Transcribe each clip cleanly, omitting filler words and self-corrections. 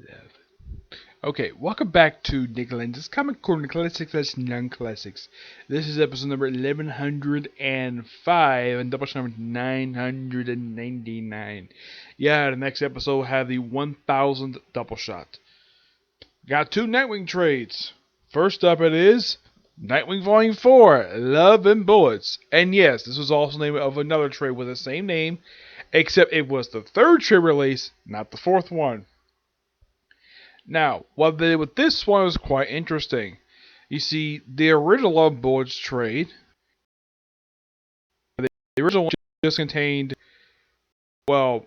Love. Okay, welcome back to Lenz's Comic Corner Classics / Non-Classics. This is episode number 1105 and double number 999. Yeah, the next episode will have the 1000th double shot. Got two Nightwing trades. First up it is Nightwing Volume 4, Love and Bullets. And yes, this was also the name of another trade with the same name, except it was the third trade release, not the fourth one. Now, what they did with this one was quite interesting. You see, the original Love Bullets trade, the original one just contained, well,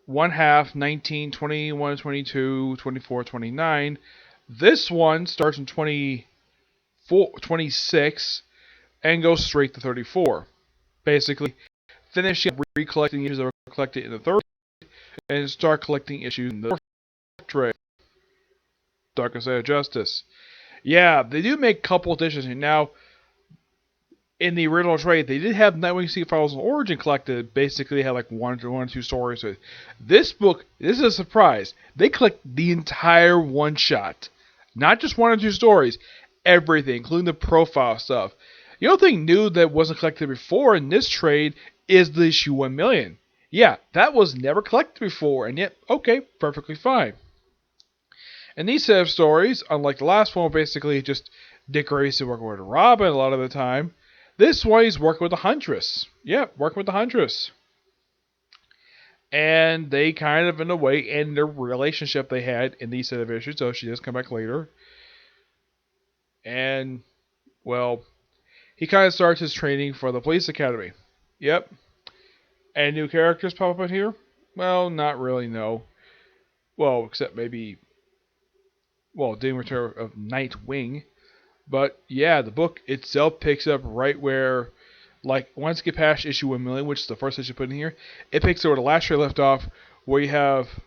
one half, 19, 21, 22, 24, 29. This one starts in 26 and goes straight to 34. Basically, finishing up recollecting issues that were collected in the third and start collecting issues in the fourth trade. Darkest Side of Justice. Yeah, they do make a couple editions. Now, in the original trade, they did have Nightwing Secret Files and Origin collected. Basically, they had like one or two stories. This book, this is a surprise. They collect the entire one shot. Not just one or two stories. Everything, including the profile stuff. The only thing new that wasn't collected before in this trade is the issue 1 million. Yeah, that was never collected before, and yet, okay, perfectly fine. And these set of stories, unlike the last one, basically just Dick Grayson working with Robin a lot of the time. This one he's working with the Huntress. Yeah, working with the Huntress. And they kind of, in a way, end their relationship they had in these set of issues, so she does come back later. And, well, he kind of starts his training for the police academy. Yep. And new characters pop up in here? Well, not really, no. Well, except maybe... well, Doom Return of Nightwing. But yeah, the book itself picks up right where, like, once you get past issue 1 million, which is the first issue put in here, it picks up where the last trade left off, where you have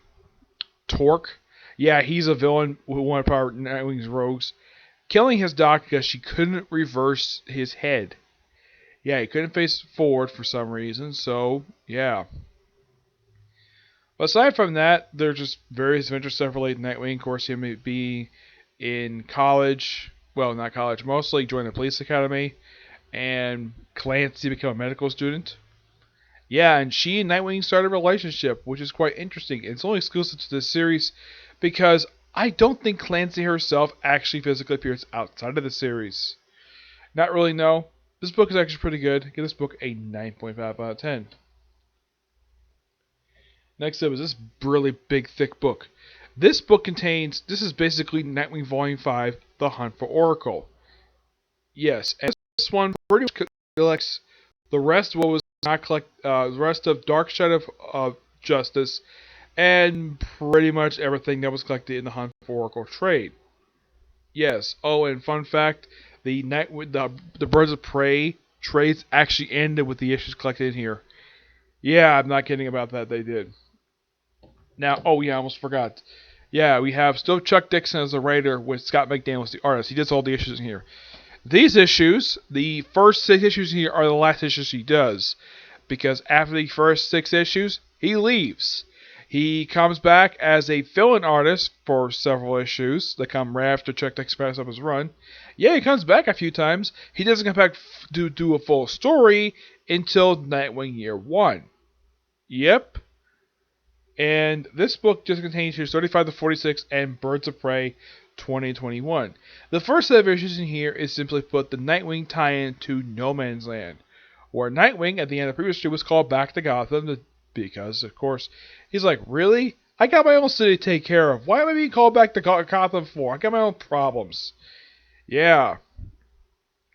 Torque. Yeah, he's a villain who one of our Nightwing's rogues, killing his doc because she couldn't reverse his head. Yeah, he couldn't face forward for some reason, so yeah. But aside from that, there's just various adventure stuff related to Nightwing. Of course, him being in college. Well, not college. Mostly joined the police academy. And Clancy became a medical student. Yeah, and she and Nightwing started a relationship, which is quite interesting. It's only exclusive to this series because I don't think Clancy herself actually physically appears outside of the series. Not really, no. This book is actually pretty good. Give this book a 9.5 out of 10. Next up is this really big, thick book. This book contains, this is basically Nightwing Volume 5, The Hunt for Oracle. Yes, and this one pretty much collects the rest of what was not the rest of Dark Side of Justice, and pretty much everything that was collected in the Hunt for Oracle trade. Yes. Oh, and fun fact: the Birds of Prey trades actually ended with the issues collected in here. Yeah, I'm not kidding about that. They did. Now, oh yeah, I almost forgot. Yeah, we have still Chuck Dixon as the writer with Scott McDaniel as the artist. He does all the issues in here. These issues, the first 6 issues here are the last issues he does. Because after the first 6 issues, he leaves. He comes back as a fill-in artist for several issues that come right after Chuck Dixon passes up his run. Yeah, he comes back a few times. He doesn't come back to do a full story until Nightwing Year 1. Yep. And this book just contains issues 35 to 46 and Birds of Prey 2021. The first set of issues in here is simply put the Nightwing tie-in to No Man's Land, where Nightwing at the end of the previous issue was called back to Gotham because, of course, he's like, really? I got my own city to take care of. Why am I being called back to Gotham for? I got my own problems. Yeah.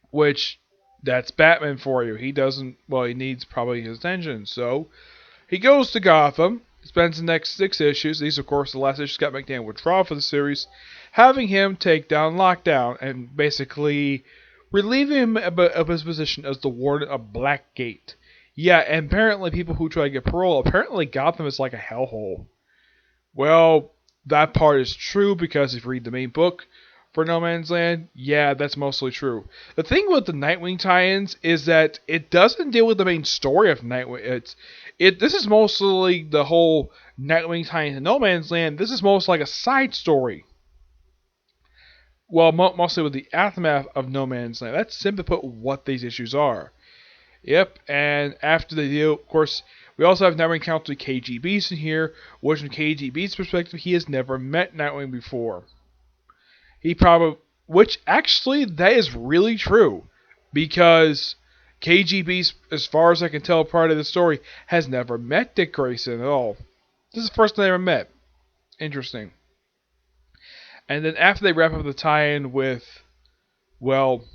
Which, that's Batman for you. He doesn't, well, he needs probably his attention. So, he goes to Gotham. Spends the next 6 issues, these of course the last issue Scott McDaniel would draw for the series, having him take down Lockdown and basically relieving him of his position as the warden of Blackgate. Yeah, and apparently people who try to get parole, apparently Gotham is like a hellhole. Well, that part is true because if you read the main book, for No Man's Land, yeah, that's mostly true. The thing with the Nightwing tie-ins is that it doesn't deal with the main story of Nightwing. This is mostly the whole Nightwing tie-in to No Man's Land. This is most like a side story. Well, mostly with the aftermath of No Man's Land. That's simply put what these issues are. Yep, and after the deal, of course, we also have Nightwing Counselor KG Beast in here, which from KG Beast's perspective, he has never met Nightwing before. Which actually, that is really true, because KG Beast, as far as I can tell, part of the story, has never met Dick Grayson at all. This is the first time they ever met. Interesting. And then after they wrap up the tie-in with, well,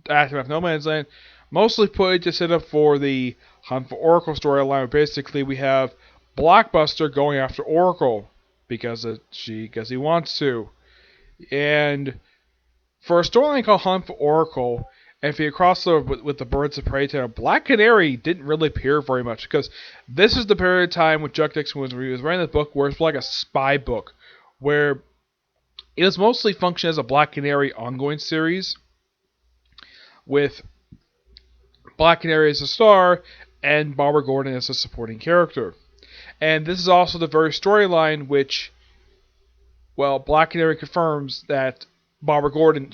Aftermath No Man's Land, mostly put it to set up for the Hunt for Oracle storyline. Basically, we have Blockbuster going after Oracle because he wants to. And for a storyline called Hunt for Oracle, and if you cross over with the Birds of Prey title, Black Canary didn't really appear very much because this is the period of time when Chuck Dixon was writing the book where it's like a spy book, where it was mostly functioned as a Black Canary ongoing series with Black Canary as a star and Barbara Gordon as a supporting character. And this is also the very storyline which, well, Black Canary confirms that Barbara Gordon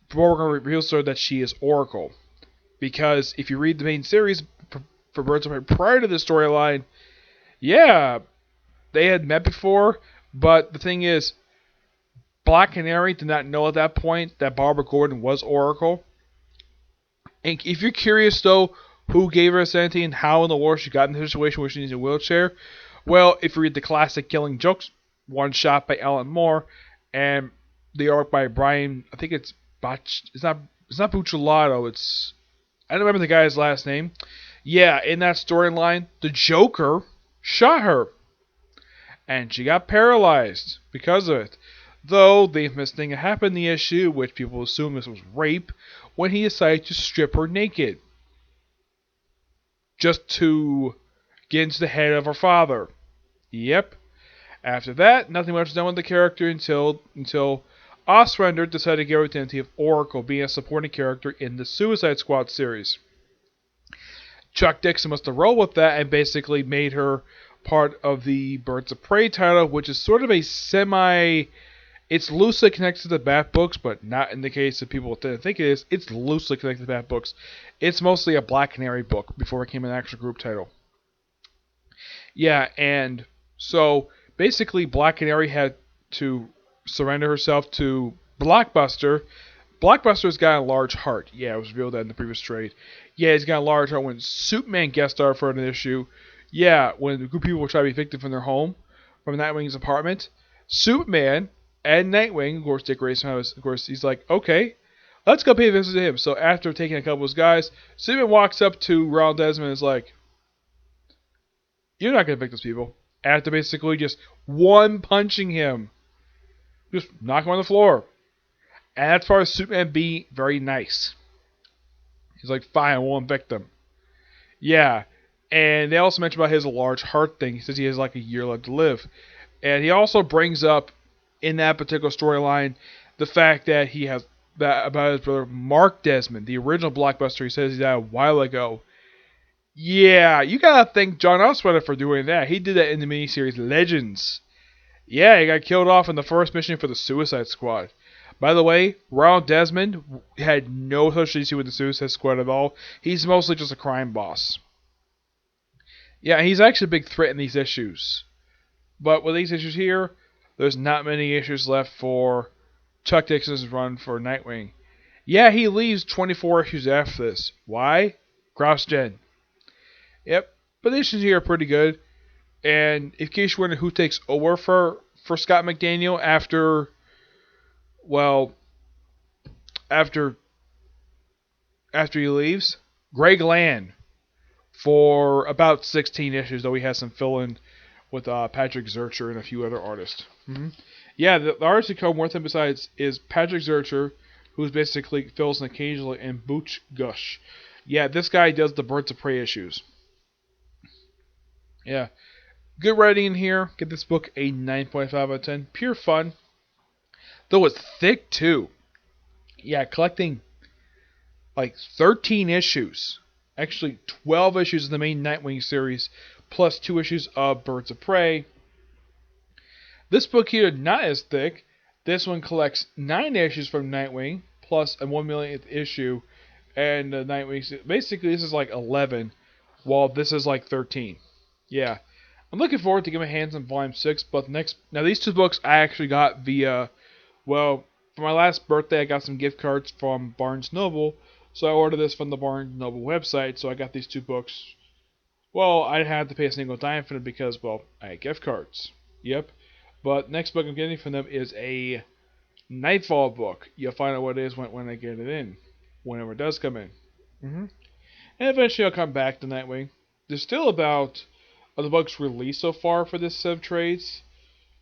reveals to her that she is Oracle. Because if you read the main series for Birds of Prey prior to this storyline, yeah, they had met before, but the thing is, Black Canary did not know at that point that Barbara Gordon was Oracle. And if you're curious, though, who gave her sanity and how in the world she got in the situation where she needs a wheelchair, well, if you read the classic Killing Jokes one-shot by Alan Moore and the art by Brian, I think it's not Buccellato, I don't remember the guy's last name. Yeah, in that storyline, the Joker shot her. And she got paralyzed because of it. Though the infamous thing that happened in the issue, which people assume this was rape, when he decided to strip her naked. Just to get into the head of her father. Yep. After that, nothing much was done with the character until Ostrander decided to give her the identity of Oracle, being a supporting character in the Suicide Squad series. Chuck Dixon must have rolled with that and basically made her part of the Birds of Prey title, which is sort of a it's loosely connected to the Bat books, but not in the case of people that think it is. It's loosely connected to the Bat books. It's mostly a Black Canary book before it became an actual group title. Yeah, and so basically Black Canary had to surrender herself to Blockbuster. Blockbuster's got a large heart. Yeah, it was revealed that in the previous trade. Yeah, he's got a large heart. When Superman guest starred for an issue, yeah, when a group of people were trying to be evicted from their home, from Nightwing's apartment, Superman and Nightwing, of course, Dick Grayson, he's like, okay, let's go pay a visit to him. So after taking a couple of his guys, Superman walks up to Ronald Desmond and is like, you're not going to evict those people. After basically just one punching him. Just knock him on the floor. And that's part of Superman being very nice. He's like, fine, I won't evict them. Yeah. And they also mention about his large heart thing. He says he has like a year left to live. And he also brings up in that particular storyline the fact that he has that about his brother Mark Desmond, the original Blockbuster. He says he died a while ago. Yeah, you gotta thank John Ostrander for doing that. He did that in the miniseries Legends. Yeah, he got killed off in the first mission for the Suicide Squad. By the way, Ronald Desmond had no association with the Suicide Squad at all. He's mostly just a crime boss. Yeah, he's actually a big threat in these issues. But with these issues here, there's not many issues left for Chuck Dixon's run for Nightwing. Yeah, he leaves 24 issues after this. Why? Cross-gen. Yep, but the issues here are pretty good. And in case you're wondering who takes over for Scott McDaniel after he leaves, Greg Land for about 16 issues, though he has some fill-in with Patrick Zurcher and a few other artists. Mm-hmm. Yeah, the artist who come with him besides is Patrick Zurcher, who's basically fills in occasionally, and Butch Gush. Yeah, this guy does the Birds of Prey issues. Yeah. Good writing in here. Give this book a 9.5 out of 10. Pure fun. Though it's thick too. Yeah, collecting like 13 issues. Actually, 12 issues of the main Nightwing series, plus 2 issues of Birds of Prey. This book here, not as thick. This one collects 9 issues from Nightwing, plus a 1 millionth issue. And Nightwing, basically, this is like 11, while this is like 13. Yeah. I'm looking forward to getting my hands on Volume 6, but now these two books I actually got via, well, for my last birthday I got some gift cards from Barnes Noble, so I ordered this from the Barnes Noble website, so I got these two books. Well, I didn't have to pay a single dime for them because, well, I had gift cards. Yep. But next book I'm getting from them is a Nightfall book. You'll find out what it is when I get it in, whenever it does come in. And eventually I'll come back to Nightwing. There's still about of the books released so far for this set of trades.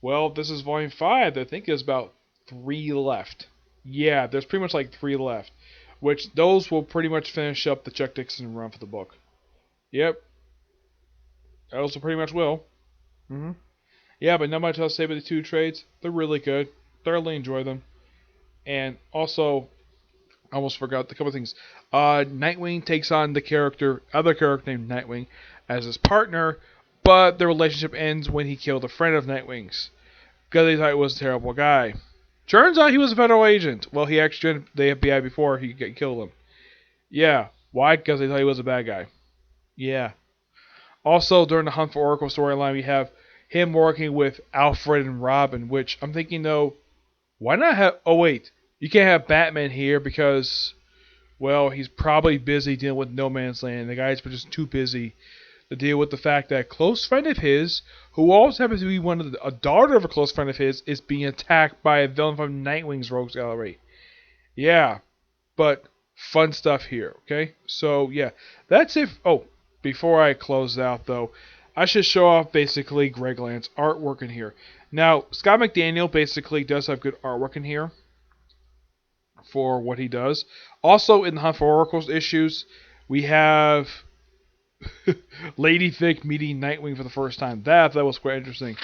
Well, this is volume 5. I think there's about 3 left. Yeah, there's pretty much like 3 left. Which those will pretty much finish up the Chuck Dixon run for the book. Yep. Those will pretty much will. Yeah, but not much else to say about the two trades. They're really good. Thoroughly enjoy them. And also, I almost forgot a couple of things. Nightwing takes on the other character named Nightwing, as his partner, but the relationship ends when he killed a friend of Nightwing's, because he thought he was a terrible guy. Turns out he was a federal agent. Well, he actually joined the FBI before he killed him. Yeah. Why? Because they thought he was a bad guy. Yeah. Also, during the Hunt for Oracle storyline, we have him working with Alfred and Robin, which I'm thinking, though, why not have... Oh, wait. You can't have Batman here because, well, he's probably busy dealing with No Man's Land. The guy's just too busy to deal with the fact that a close friend of his, who also happens to be a daughter of a close friend of his, is being attacked by a villain from Nightwing's Rogues Gallery. Yeah, but fun stuff here, okay? So, yeah, that's it. Oh, before I close out, though, I should show off basically Greg Land's artwork in here. Now, Scott McDaniel basically does have good artwork in here for what he does. Also, in the Hunt for Oracles issues, we have Lady Vic meeting Nightwing for the first time. That was quite interesting.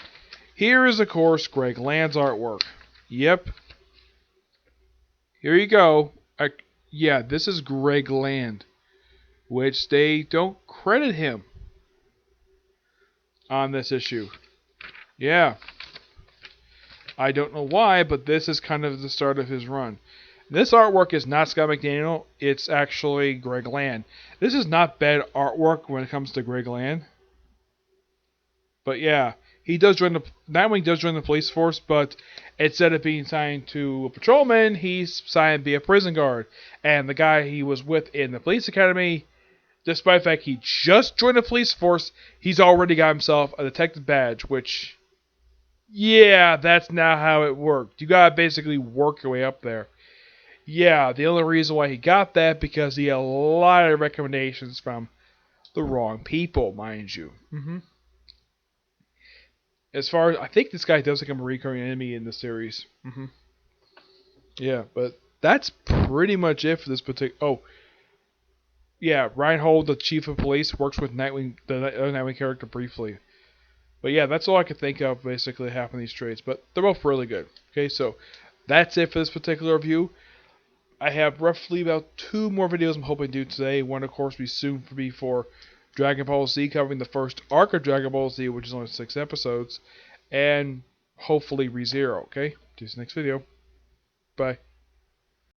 Here is, of course, Greg Land's artwork. Yep. Here you go. Yeah, this is Greg Land, which they don't credit him on this issue. Yeah. I don't know why, but this is kind of the start of his run. This artwork is not Scott McDaniel, it's actually Greg Land. This is not bad artwork when it comes to Greg Land. But yeah, Nightwing does join the police force, but instead of being signed to a patrolman, he's signed to be a prison guard. And the guy he was with in the police academy, despite the fact he just joined the police force, he's already got himself a detective badge, which, yeah, that's not how it worked. You gotta basically work your way up there. Yeah, the only reason why he got that because he had a lot of recommendations from the wrong people, mind you. As far as I think this guy does become a recurring enemy in the series. Yeah, but that's pretty much it for this particular. Oh, yeah, Reinhold, the chief of police, works with Nightwing, the other Nightwing character, briefly. But yeah, that's all I could think of basically half of these trades. But they're both really good. Okay, so that's it for this particular review. I have roughly about 2 more videos I'm hoping to do today. One, of course, will be soon for me for Dragon Ball Z, covering the first arc of Dragon Ball Z, which is only 6 episodes. And hopefully ReZero, okay? See you next video. Bye.